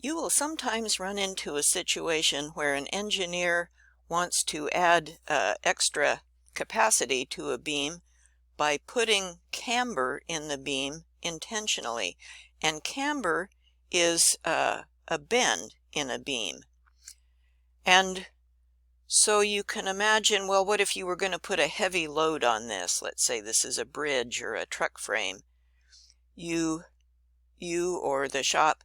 You will sometimes run into a situation where an engineer wants to add extra capacity to a beam by putting camber in the beam intentionally. And camber is a bend in a beam. And so you can imagine, well, what if you were going to put a heavy load on this? Let's say this is a bridge or a truck frame. You or the shop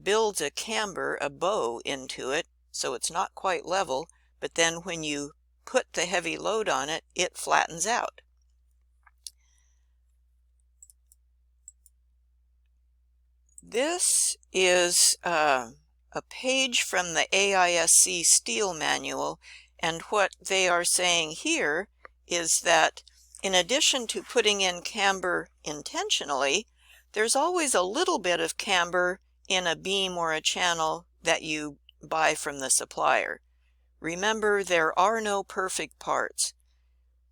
builds a camber, a bow into it, so it's not quite level, but then when you put the heavy load on it, it flattens out. This is a page from the AISC steel manual, and what they are saying here is that in addition to putting in camber intentionally, there's always a little bit of camber in a beam or a channel that you buy from the supplier. Remember, there are no perfect parts,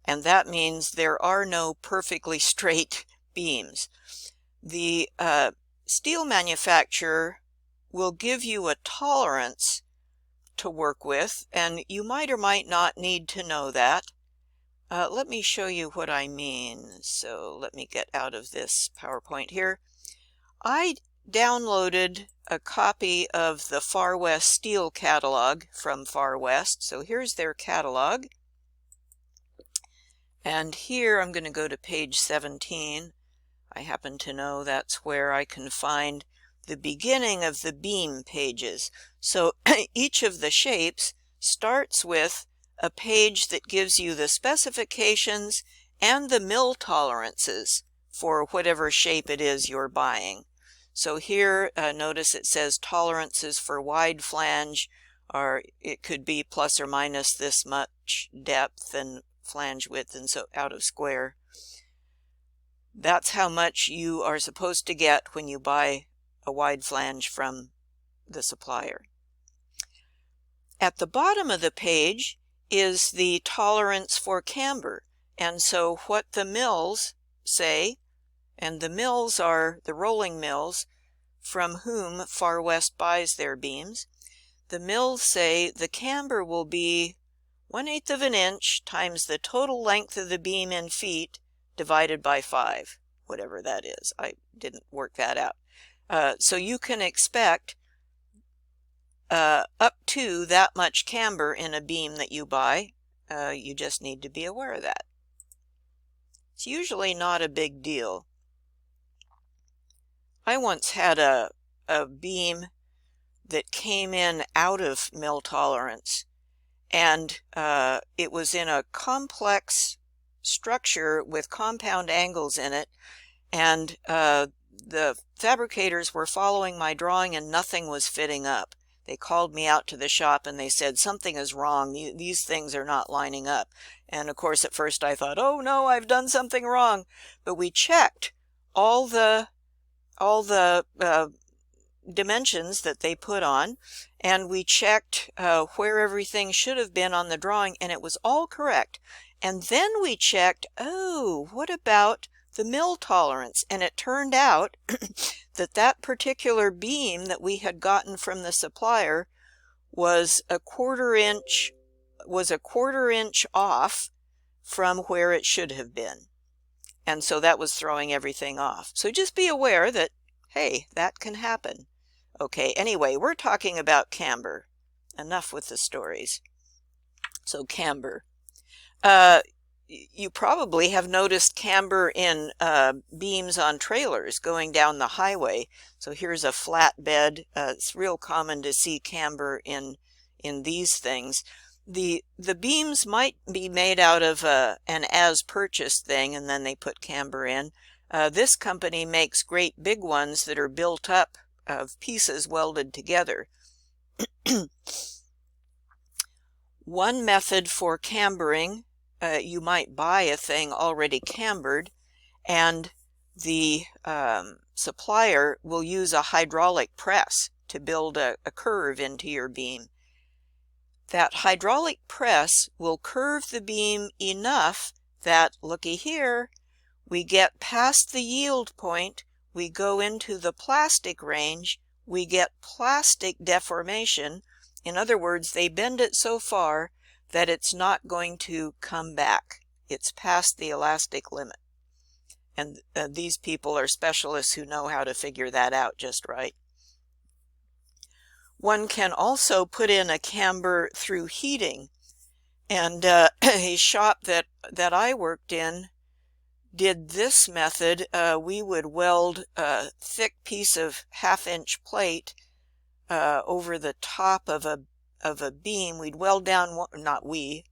and that means there are no perfectly straight beams. The steel manufacturer will give you a tolerance to work with, and you might or might not need to know that. Let me show you what I mean. So let me get out of this PowerPoint here. I downloaded a copy of the Far West Steel catalog from Far West. So here's their catalog. And here I'm going to go to page 17. I happen to know that's where I can find the beginning of the beam pages. So each of the shapes starts with a page that gives you the specifications and the mill tolerances for whatever shape it is you're buying. So here, notice it says tolerances for wide flange, or it could be plus or minus this much depth and flange width, and so out of square. That's how much you are supposed to get when you buy a wide flange from the supplier. At the bottom of the page is the tolerance for camber, and so what the mills say, and the mills are the rolling mills from whom Far West buys their beams. The mills say the camber will be 1/8 of an inch times the total length of the beam in feet divided by 5, whatever that is. I didn't work that out. So you can expect up to that much camber in a beam that you buy. You just need to be aware of that. It's usually not a big deal. I once had a beam that came in out of mill tolerance, and it was in a complex structure with compound angles in it, and the fabricators were following my drawing and nothing was fitting up. They called me out to the shop and they said, something is wrong, these things are not lining up. And of course at first I thought, oh no, I've done something wrong. But we checked all the dimensions that they put on, and we checked where everything should have been on the drawing, and it was all correct. And then we checked, oh, what about the mill tolerance? And it turned out that that particular beam that we had gotten from the supplier was a quarter inch off from where it should have been. And so that was throwing everything off. So just be aware that, hey, that can happen. Okay, anyway, we're talking about camber. Enough with the stories. So camber. You probably have noticed camber in beams on trailers going down the highway. So here's a flatbed. It's real common to see camber in these things. The beams might be made out of an as-purchased thing, and then they put camber in. This company makes great big ones that are built up of pieces welded together. One method for cambering, you might buy a thing already cambered, and the supplier will use a hydraulic press to build a curve into your beam. That hydraulic press will curve the beam enough that, looky here, we get past the yield point, we go into the plastic range, we get plastic deformation. In other words, they bend it so far that it's not going to come back. It's past the elastic limit. And these people are specialists who know how to figure that out just right. One can also put in a camber through heating. And a shop that I worked in did this method. We would weld a thick piece of 1/2-inch plate over the top of a beam. We'd weld down one, not we,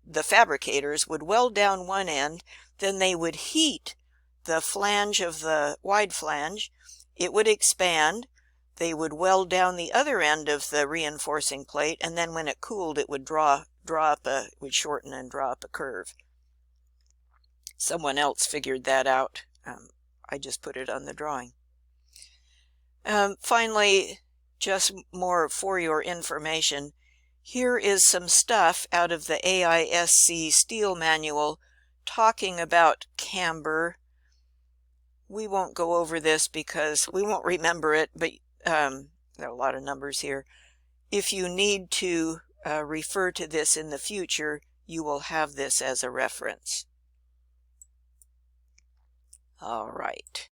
the fabricators would weld down one end, then they would heat the flange of the wide flange. It would expand. They would weld down the other end of the reinforcing plate, and then when it cooled, it would would shorten and draw up a curve. Someone else figured that out. I just put it on the drawing. Finally, just more for your information, here is some stuff out of the AISC steel manual talking about camber. We won't go over this because we won't remember it, but there are a lot of numbers here. If you need to refer to this in the future, you will have this as a reference. All right.